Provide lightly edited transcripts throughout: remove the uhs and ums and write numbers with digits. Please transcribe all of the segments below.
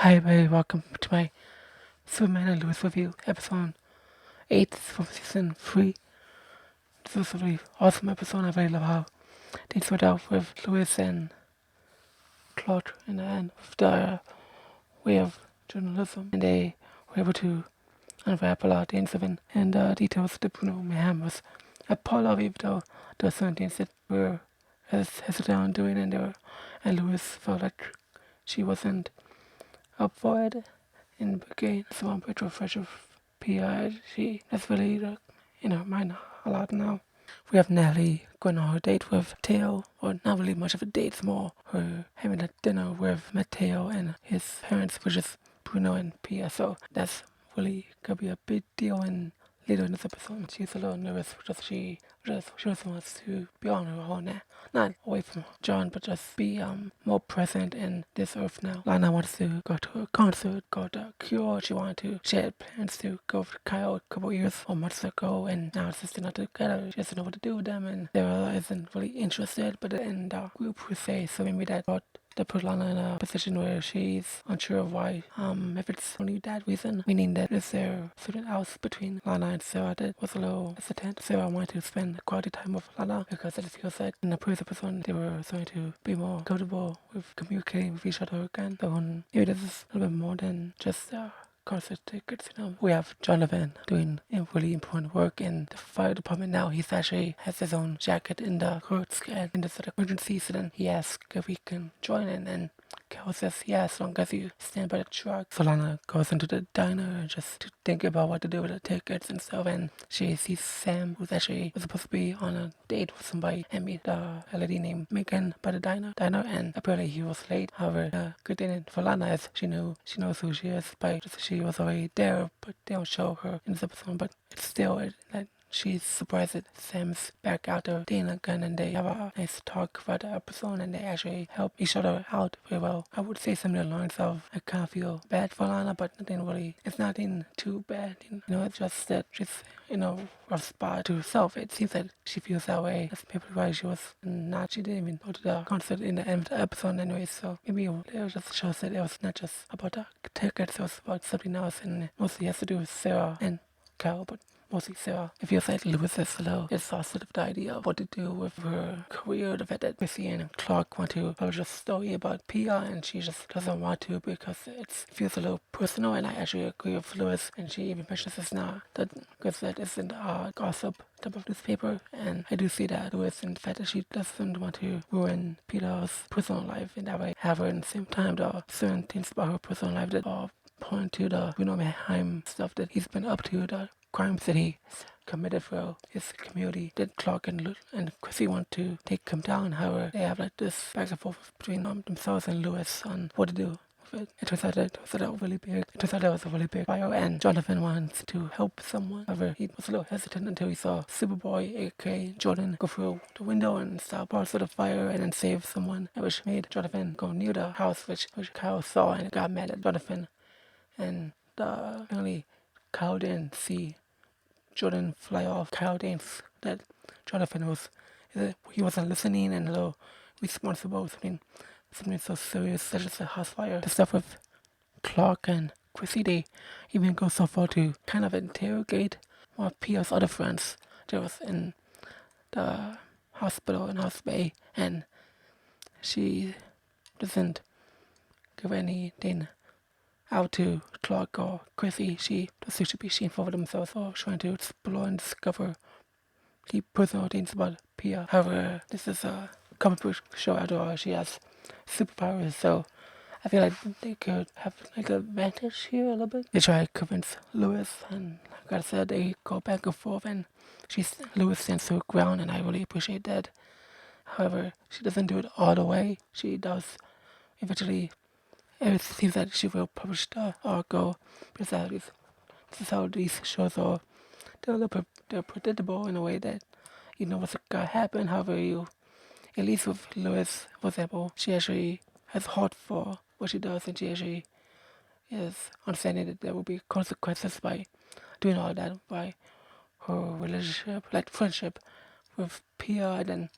Hi everybody, welcome to my Superman and Lois review, episode 8 from season 3. This was a really awesome episode. I really love how they start out with Lois and Claude in the end with their way of journalism, and they were able to unwrap a lot of things and details that Bruno Mayhem was a part of, even though there were certain things that were hesitant on doing, and Lois felt like she wasn't up for it. And again, someone put a fresh of Peia. That's really in her mind a lot now. We have Natalie going on her date with Matteo, or not really much of a date, it's more her having a dinner with Matteo and his parents, which is Bruno and Peia. So that's really gonna be a big deal. And later in this episode, she's a little nervous because she just wants to be on her own now. Not away from John, but just be more present in this earth now. Lana wants to go to a concert, go to Cure. She had plans to go to Kyle a couple years or months ago, and now it's just not together. She doesn't know what to do with them, and Sarah isn't really interested, but in the group per se, so maybe that put Lana in a position where she's unsure of why, if it's only that reason, meaning that is there something else between Lana and Sarah that was a little hesitant. Sarah wanted to spend quality time with Lana because it feels like in the previous episode they were starting to be more comfortable with communicating with each other again. So maybe this is a little bit more than just concert tickets, We have Jonathan doing really important work in the fire department now. He actually has his own jacket in the courts and in the sort of emergency, so then he asks if we can join in, and Cal says, yeah, as long as you stand by the truck. Solana goes into the diner just to think about what to do with the tickets and stuff, and she sees Sam, who's actually was supposed to be on a date with somebody, and meet a lady named Megan by the diner, and apparently he was late. However, the good thing for Lana is she knows who she is by just she was already there, but they don't show her in this episode, but it's still like she's surprised that Sam's back out there dating again, and they have a nice talk about the episode, and they actually help each other out very well. I would say some of the lines of I kind of feel bad for Lana, but it's nothing too bad. It's just that she's rough spot to herself. It seems that she feels that way. That's maybe why she didn't even go to the concert in the end of the episode anyway, so maybe it just shows that it was not just about the tickets, it was about something else, and mostly has to do with Sarah and Cal, but mostly Sarah. It feels like Lois is a little exhausted of the idea of what to do with her career, the fact that Chrissy and Clark want to publish a story about Peia, and she just doesn't want to because it feels a little personal, and I actually agree with Lois, and she even mentions this now, because that isn't a gossip type of newspaper, and I do see that Lois, in the fact that she doesn't want to ruin Peter's personal life in that way. However, at the same time, there are certain things about her personal life that are point to the Bruno Mayhem stuff that he's been up to, the crimes that he committed for his community, that Clark and Chrissy want to take him down. However, they have like this back and forth between themselves and Lois on what to do with it. It turns out that was a really big fire, and Jonathan wants to help someone. However, he was a little hesitant until he saw Superboy, aka Jordan, go through the window and stop parts of the fire and then save someone, which made Jonathan go near the house, which Kyle saw and got mad at Jonathan. And apparently Kyle didn't see Jordan fly off. Kyle didn't that Jonathan he wasn't listening and a little responsible. Something so serious such as a house fire. The stuff with Clark and Chrissy, they even go so far to kind of interrogate one of Pia's other friends that was in the hospital in House Bay, and she doesn't give anything out to Clark or Chrissy. She does seem to be shameful of themselves or trying to explore and discover the personal things about Peia. However, this is a comic book show after all. She has superpowers, so I feel like they could have like an advantage here a little bit. They try to convince Lois, and like I said, they go back and forth, and Lois stands her ground, and I really appreciate that. However, she doesn't do it all the way. She does eventually. It seems that she will publish the article because this is how these shows are. They're predictable in a way that you know what's gonna happen. However, at least with Lois, for example, she actually has heart for what she does, and she actually is understanding that there will be consequences by doing all that, by her relationship, like friendship with Peia, and then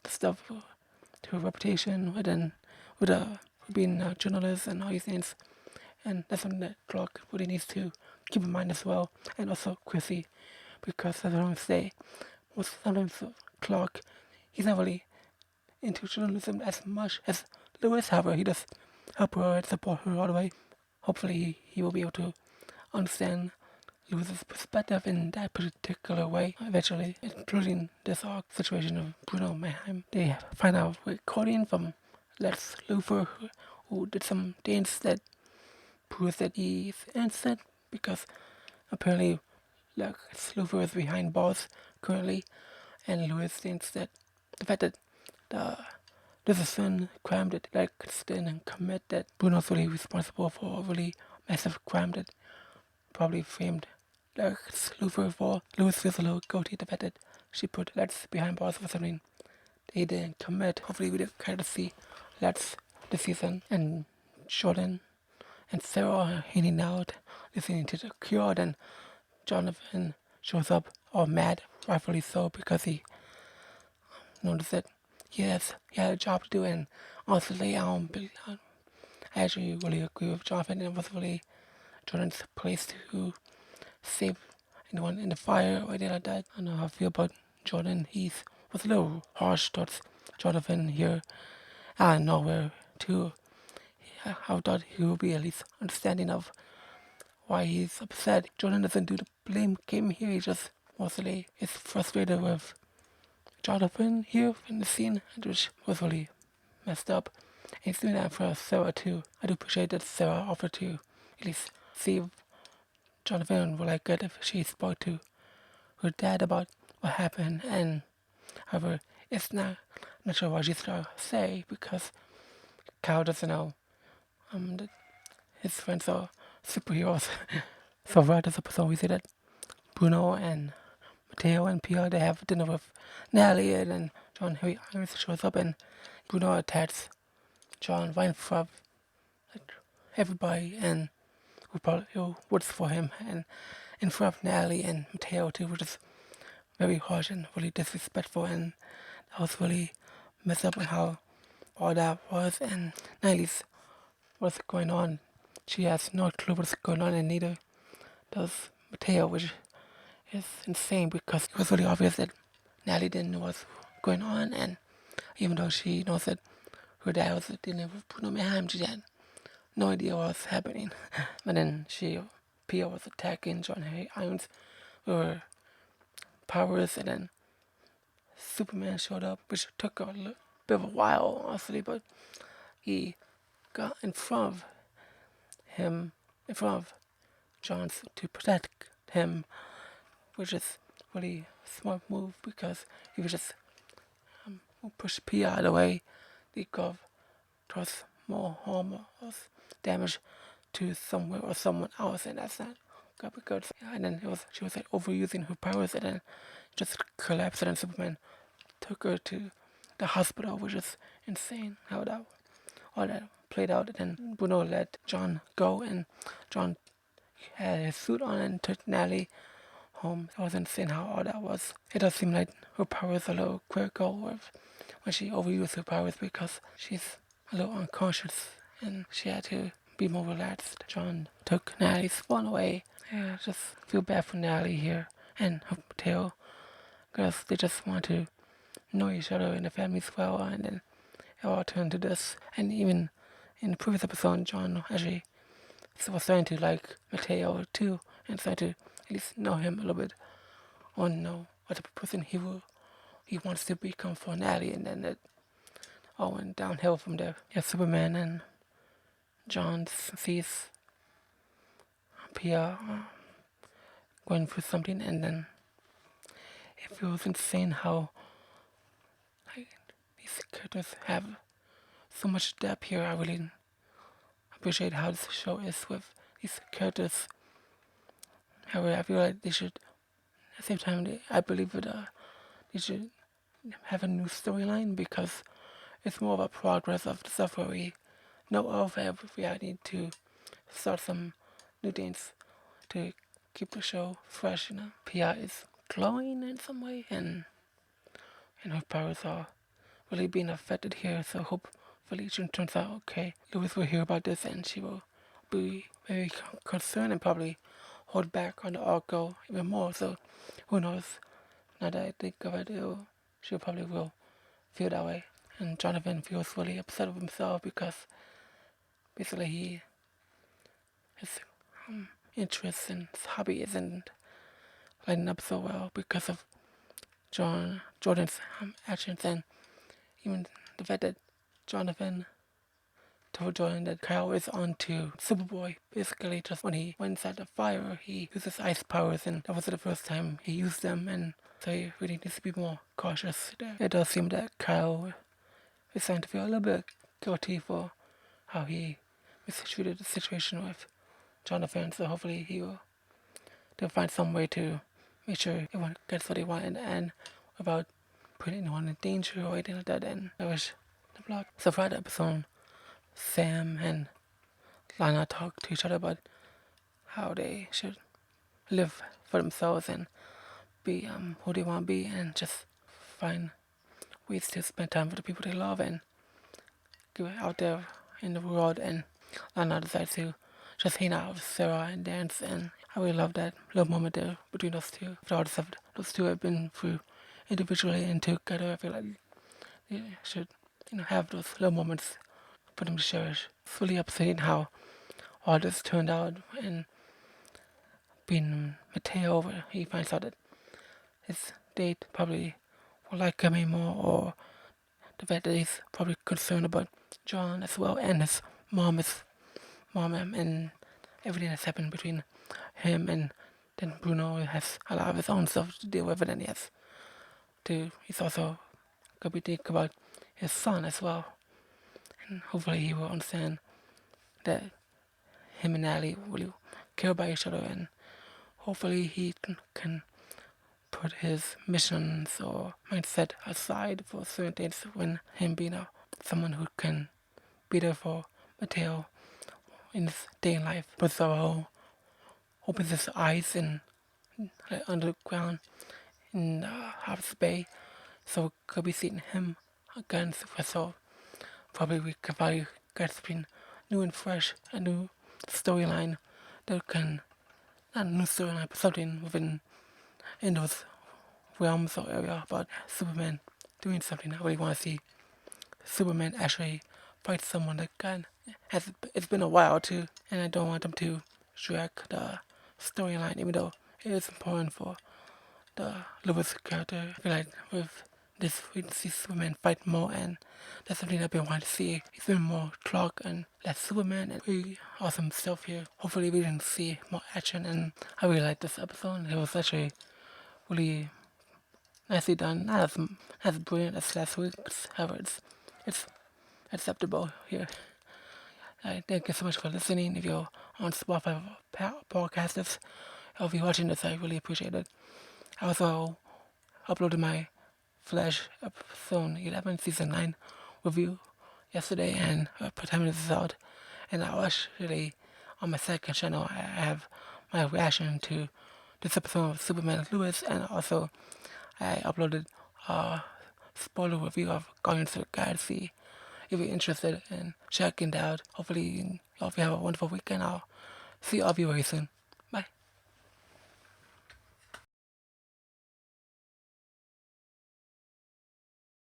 the stuff to her reputation, and then with being a journalist and all these things. and that's something that Clark really needs to keep in mind as well, and also Chrissy, because as I always say, sometimes Clark, he's not really into journalism as much as Lois, however, he does help her and support her all the way. Hopefully he will be able to understand Lois's perspective in that particular way eventually, including this arc situation of Bruno and Mayhem. They find out recording from Lex Luthor, who did some things that proves that he's innocent, because apparently Lex Luthor is behind bars currently, and Lois thinks that the fact that there's a certain crime that Lex didn't commit, that Bruno's really responsible for a really massive crime that probably framed Lex Luthor for. Lois feels a little guilty the fact that she put Lex behind bars for something they didn't commit. Hopefully we did kind of see Lex this season, and Jordan and Sarah hanging out, listening to The Cure. Then Jonathan shows up all mad, rightfully so, because he noticed that he had a job to do, and honestly, I actually really agree with Jonathan. It was really Jordan's place to save anyone in the fire or anything like that. I don't know how I feel about Jordan. He was a little harsh towards Jonathan here out of nowhere too. I thought he would be at least understanding of why he's upset. Jordan doesn't do the blame game here. He just mostly is frustrated with Jonathan here in the scene, which was really messed up. And he's doing that for Sarah too. I do appreciate that Sarah offered to at least see Jonathan would like good if she spoke to her dad about what happened. And however, I'm not sure what she's gonna say, because Kyle doesn't know that his friends are superheroes. So right as episode we see that Bruno and Matteo and Peia, they have dinner with Natalie, and then John Harry Irons shows up, and Bruno attacks John right in front of everybody, and who works for him, and in front of Natalie and Matteo too, which is very harsh and really disrespectful, and that was really messed up on how all that was. And Natalie's what's going on. She has no clue what's going on, and neither does Matteo, which is insane, because it was really obvious that Natalie didn't know what's going on, and even though she knows that her dad was dealing with Bruno Mayhem, she had no idea what was happening. But then Peia was attacking John Harry Irons with her powers, and then Superman showed up, which took a little bit of a while, honestly, but he got in front of John to protect him, which is really smart move, because he was just push Peia out of the way. They could cause more harm or damage to somewhere or someone else, and that's not good, because and then she was like overusing her powers, and then just collapsed, and then Superman took her to the hospital, which is insane how all that played out. And then Bruno let John go, and John had his suit on and took Natalie home. It was insane how all that was. It does seem like her powers are a little critical when she overused her powers, because she's a little unconscious and she had to be more relaxed. John took Natalie's phone away. Yeah, I just feel bad for Natalie here and her Matteo, because they just want to know each other and the families well, and then it all turned to this. And even in the previous episode, John actually was starting to like Matteo too, and starting to at least know him a little bit, or know what type of person he wants to become for Natalie, and then it all went downhill from there. Yeah, Superman and John sees Peia going through something, and then it feels insane how these characters have so much depth here. I really appreciate how this show is with these characters. However, I feel like they should, at the same time, I believe that they should have a new storyline, because it's more of a progress of the stuff where we know of, and we need to start some new things to keep the show fresh. Peia is glowing in some way, and her powers are really being affected here, so hopefully it turns out okay. Lois will hear about this, and she will be very concerned and probably hold back on the arc even more. So who knows? Now that I think of it, she probably will feel that way. And Jonathan feels really upset with himself because basically his interests and his hobby isn't lining up so well because of Jordan's actions, and even the fact that Jonathan told Jordan that Kyle is on to Superboy. Basically, just when he went inside the fire, he used his ice powers, and that was the first time he used them, and so he really needs to be more cautious there. It does seem that Kyle is starting to feel a little bit guilty for how he mistreated the situation with Jonathan, so hopefully they'll find some way to make sure everyone gets what they want in the end without putting anyone in danger or anything like that, and that was the plot. So for that episode, Sam and Lana talk to each other about how they should live for themselves and be who they want to be, and just find ways to spend time with the people they love and go out there in the world. And Lana decides to just hang out with Sarah and dance, and I really love that little moment there between those two. For all the stuff those two have been through individually and together, I feel like they should have those little moments for them to cherish. It's really upsetting how all this turned out, and being Matteo, where he finds out that his date probably will like him anymore, or the fact that he's probably concerned about John as well, and his mom and everything that's happened between him, and then Bruno has a lot of his own stuff to deal with, and then he's also gonna be thinking about his son as well, and hopefully he will understand that him and Natalie really care about each other, and hopefully he can put his missions or mindset aside for certain things when him being someone who can be there for Matteo in his day in life. But so opens his eyes in underground in Harvest Bay, so could be seeing him again. So probably we could probably get something new and fresh, a new storyline that can, not a new storyline, but something within in those realms or area about Superman doing something. I really want to see Superman actually fight someone that can. It's been a while too, and I don't want them to drag the storyline, even though it is important for the Lois character. I feel like with this we see Superman fight more, and that's something I've been wanting to see. It's been more Clark and less Superman, and really awesome stuff here. Hopefully we can see more action, and I really like this episode. It was actually really nicely done. Not as brilliant as last week's, however it's acceptable here. Thank you so much for listening. If you're on Spotify podcasters, or if you're watching this, I really appreciate it. I also uploaded my Flash episode 11 season 9 review yesterday, and by the time this is out, and I actually on my second channel I have my reaction to this episode of Superman Lois, and also I uploaded a spoiler review of Guardians of the Galaxy. If you're interested in checking that out, hopefully you have a wonderful weekend. I'll see all of you very soon.